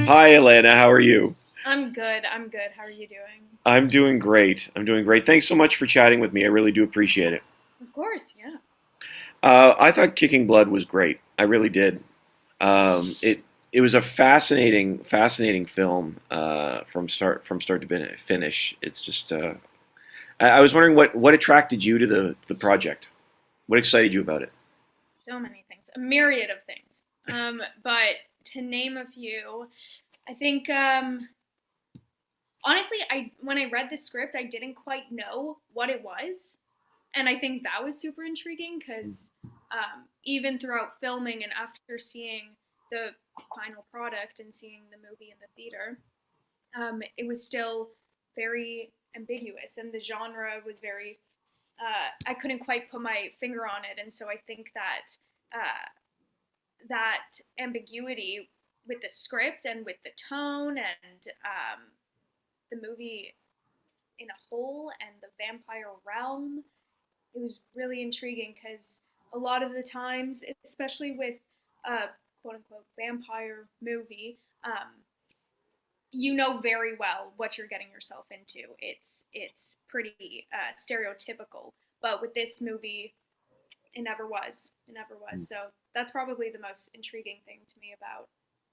Hi, Alanna. How are you? I'm good. I'm good. How are you doing? I'm doing great. I'm doing great. Thanks so much for chatting with me. I really do appreciate it. Of course, yeah. I thought Kicking Blood was great. I really did. It was a fascinating film from start to finish. It's just I was wondering what attracted you to the project. What excited you about it? So many things, a myriad of things. But to name a few, I think honestly, I when I read the script, I didn't quite know what it was, and I think that was super intriguing because even throughout filming and after seeing the final product and seeing the movie in the theater, it was still very ambiguous, and the genre was very I couldn't quite put my finger on it, and so I think that that ambiguity with the script and with the tone and the movie in a whole and the vampire realm, it was really intriguing because a lot of the times, especially with a quote unquote vampire movie, you know very well what you're getting yourself into. It's pretty stereotypical, but with this movie, it never was. It never was. So that's probably the most intriguing thing to me about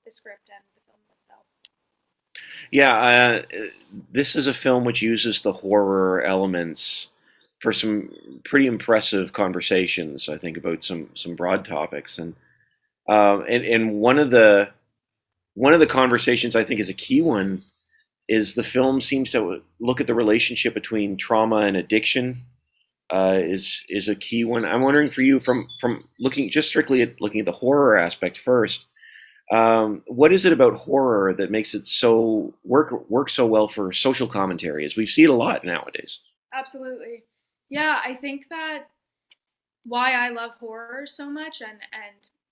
the script and the film itself. Yeah, this is a film which uses the horror elements for some pretty impressive conversations. I think about some broad topics, and one of the conversations I think is a key one is the film seems to look at the relationship between trauma and addiction. Is a key one. I'm wondering for you from looking just strictly at looking at the horror aspect first. What is it about horror that makes it so work so well for social commentary? As we see it a lot nowadays. Absolutely. Yeah, I think that why I love horror so much and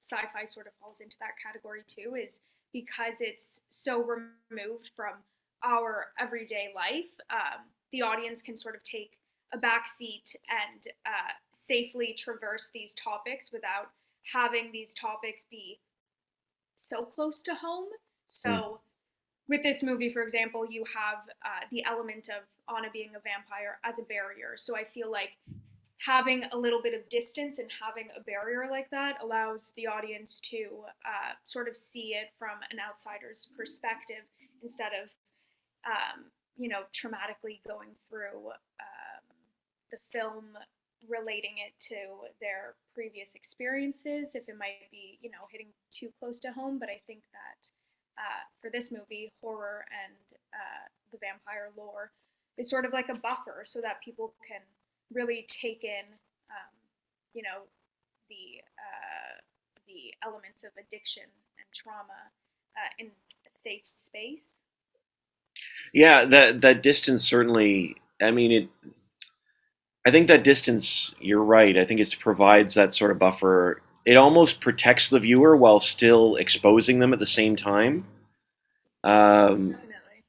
sci-fi sort of falls into that category too is because it's so removed from our everyday life. The audience can sort of take a back seat and safely traverse these topics without having these topics be so close to home. Mm. So with this movie, for example, you have the element of Anna being a vampire as a barrier. So I feel like having a little bit of distance and having a barrier like that allows the audience to sort of see it from an outsider's perspective instead of, traumatically going through the film relating it to their previous experiences if it might be hitting too close to home. But I think that for this movie, horror and the vampire lore is sort of like a buffer so that people can really take in, um, you know, the elements of addiction and trauma in a safe space. Yeah, that distance certainly. I mean, it. I think that distance. You're right. I think it provides that sort of buffer. It almost protects the viewer while still exposing them at the same time. Um, Definitely.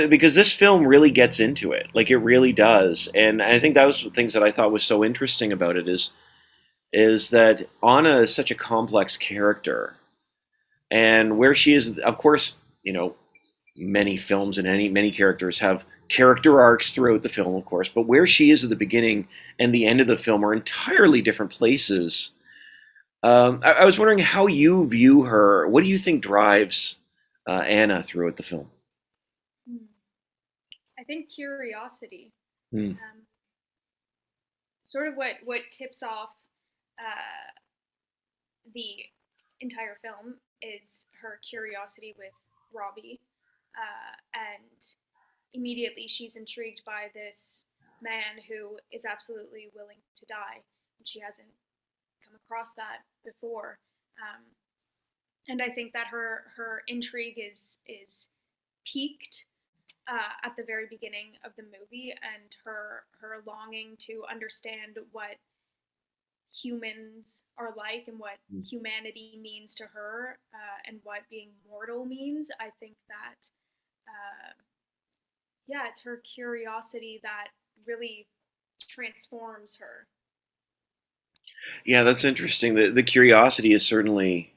because this film really gets into it, like it really does, and I think that was the things that I thought was so interesting about it is that Anna is such a complex character, and where she is, of course, many films and many characters have character arcs throughout the film, of course, but where she is at the beginning and the end of the film are entirely different places. I was wondering how you view her. What do you think drives Anna throughout the film? Hmm. I think curiosity, Hmm. um, sort of what tips off uh, the entire film, is her curiosity with Robbie, and immediately she's intrigued by this man who is absolutely willing to die, and she hasn't come across that before. Um, and I think that her intrigue is piqued at the very beginning of the movie, and her longing to understand what humans are like and what humanity means to her, and what being mortal means. I think that uh, yeah, it's her curiosity that really transforms her. Yeah, that's interesting. The curiosity is certainly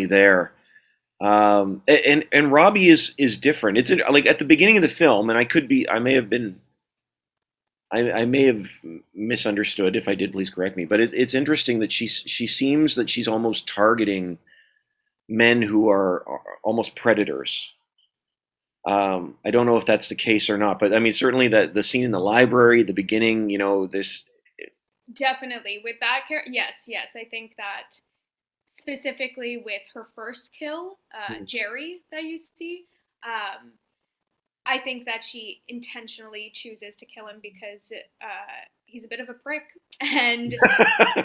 there. And Robbie is different. It's like at the beginning of the film, and I may have been, I may have misunderstood. If I did, please correct me. But it's interesting that she seems that she's almost targeting men who are almost predators. I don't know if that's the case or not, but I mean, certainly that the scene in the library, the beginning, this. Definitely with that character, yes, yes. I think that specifically with her first kill, Jerry, that you see, um, I think that she intentionally chooses to kill him because he's a bit of a prick and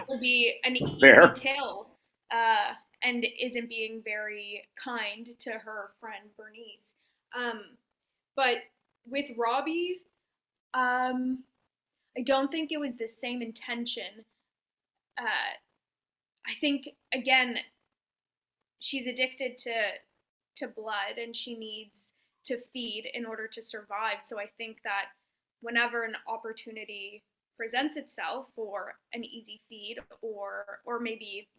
will be an easy Fair. kill, uh, and isn't being very kind to her friend Bernice. Um, but with Robbie, I don't think it was the same intention. I think again, she's addicted to blood and she needs to feed in order to survive. So I think that whenever an opportunity presents itself for an easy feed or maybe,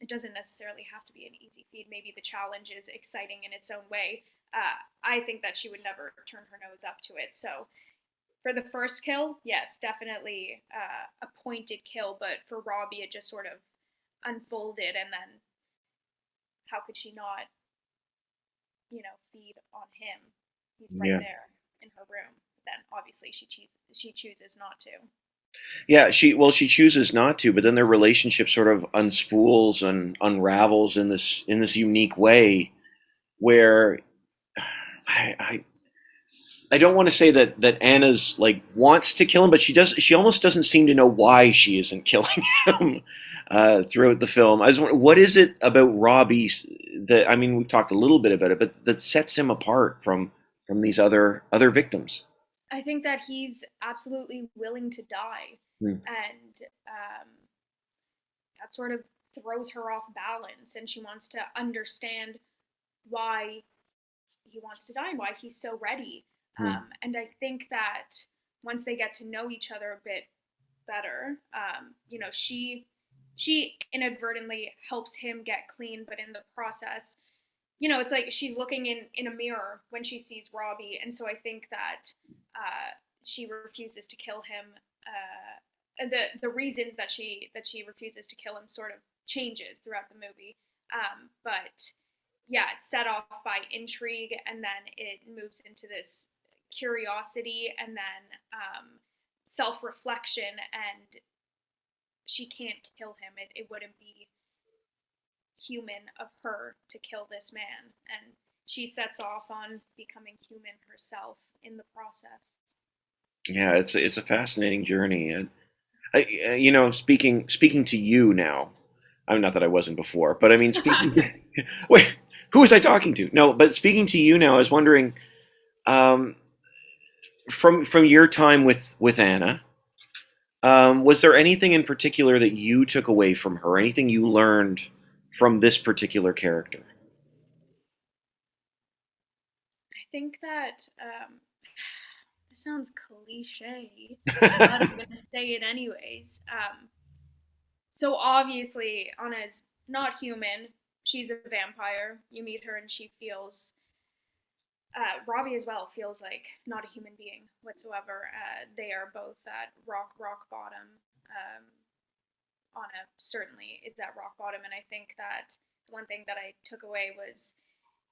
it doesn't necessarily have to be an easy feed. Maybe the challenge is exciting in its own way. I think that she would never turn her nose up to it. So for the first kill, yes, definitely a pointed kill. But for Robbie, it just sort of unfolded, and then how could she not, feed on him? He's right Yeah. there in her room. But then obviously she chooses not to. Yeah, she chooses not to, but then their relationship sort of unspools and unravels in this unique way where I, I I don't want to say that Anna's like wants to kill him, but she almost doesn't seem to know why she isn't killing him throughout the film. I was wondering, what is it about Robbie that, I mean, we've talked a little bit about it, but that sets him apart from these other victims. I think that he's absolutely willing to die, Hmm. and that sort of throws her off balance, and she wants to understand why he wants to die and why he's so ready. Hmm. And I think that once they get to know each other a bit better, she inadvertently helps him get clean, but in the process, it's like she's looking in a mirror when she sees Robbie, and so I think that she refuses to kill him. And the reasons that she refuses to kill him sort of changes throughout the movie. But yeah, it's set off by intrigue, and then it moves into this curiosity, and then self reflection, and she can't kill him. It wouldn't be human of her to kill this man, and she sets off on becoming human herself in the process. Yeah, it's a fascinating journey, and speaking to you now. I'm not that I wasn't before, but I mean, speaking. Wait, who was I talking to? No, but speaking to you now, I was wondering, um, from your time with Anna, was there anything in particular that you took away from her? Anything you learned from this particular character? I think that this sounds cliche, but I'm gonna say it anyways. So obviously, Anna's not human. She's a vampire. You meet her, and she feels. Robbie as well feels like not a human being whatsoever. They are both at rock bottom. Um, Anna certainly is at rock bottom, and I think that one thing that I took away was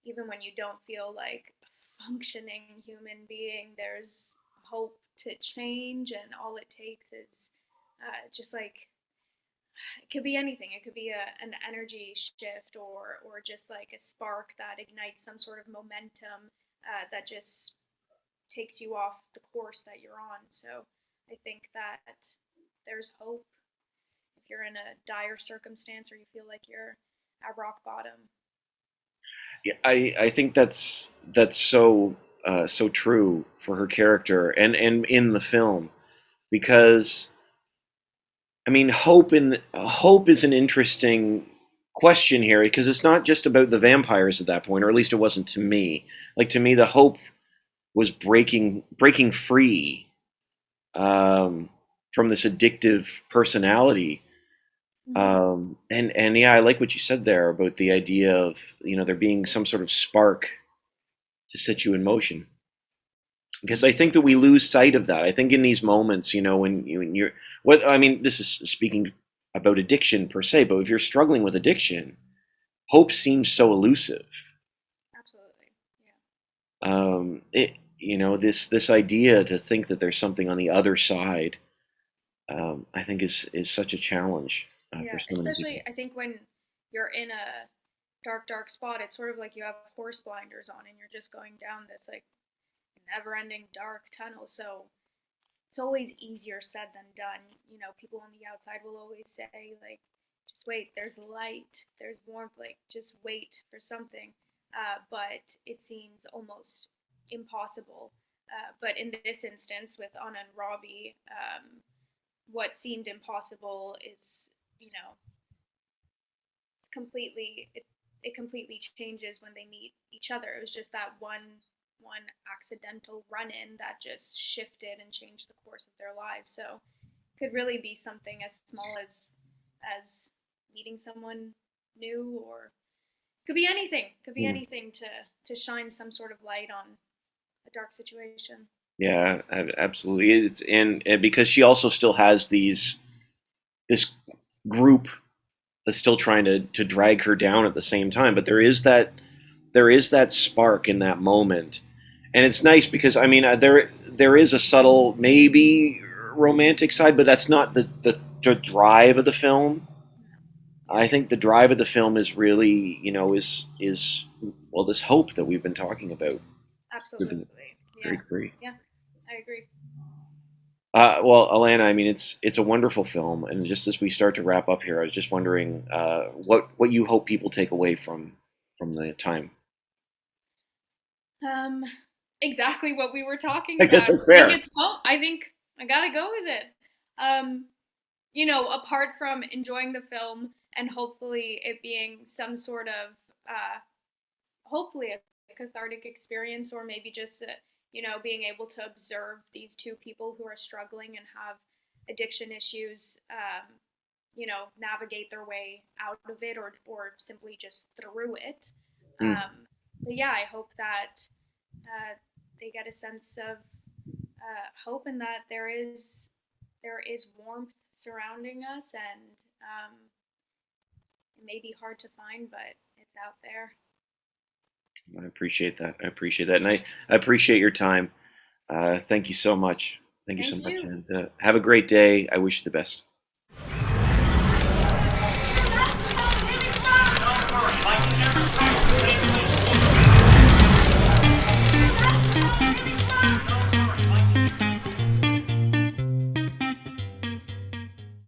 even when you don't feel like a functioning human being, there's hope to change, and all it takes is just like it could be anything. It could be an energy shift or just like a spark that ignites some sort of momentum that just takes you off the course that you're on. So I think that there's hope if you're in a dire circumstance or you feel like you're at rock bottom. Yeah, I think that's so true for her character and in the film because I mean hope is an interesting question here because it's not just about the vampires at that point, or at least it wasn't to me. Like to me, the hope was breaking free from this addictive personality. Hmm. And yeah, I like what you said there about the idea of, there being some sort of spark to set you in motion. Because I think that we lose sight of that. I think in these moments, when you're, what I mean, this is speaking about addiction per se, but if you're struggling with addiction, hope seems so elusive. Absolutely. Yeah. This idea to think that there's something on the other side, I think is such a challenge for Yeah, so many especially people. I think when you're in a dark spot, it's sort of like you have horse blinders on and you're just going down this like never-ending dark tunnel. So it's always easier said than done. People on the outside will always say like, just wait, there's light, there's warmth, like just wait for something. But it seems almost impossible. But in this instance, with Anna and Robbie, what seemed impossible is, you know, it's it completely changes when they meet each other. It was just that one accidental run in that just shifted and changed the course of their lives. So it could really be something as small as meeting someone new, or could be anything. Could be Hmm. anything to shine some sort of light on a dark situation. Yeah, absolutely. And because she also still has this group that's still trying to drag her down at the same time, but there is that spark in that moment, and it's nice because I mean there is a subtle maybe romantic side, but that's not the drive of the film. Yeah, I think the drive of the film is really, is well, this hope that we've been talking about. Living absolutely. very Yeah, free. yeah, I agree. Well, Alana, I mean, it's a wonderful film, and just as we start to wrap up here, I was just wondering what you hope people take away from the time. Um, exactly what we were talking I guess about. that's I think fair. it's hope. I think I gotta go with it. Um, apart from enjoying the film and hopefully it being some sort of, hopefully a cathartic experience, or maybe just, being able to observe these two people who are struggling and have addiction issues, navigate their way out of it, or simply just through it. Mm. But yeah, I hope that they get a sense of hope, and that there is warmth surrounding us, and it may be hard to find, but it's out there. I appreciate that. I appreciate that, and I appreciate your time. Thank you so much. Thank you so Thank much, you. and have a great day. I wish you the best.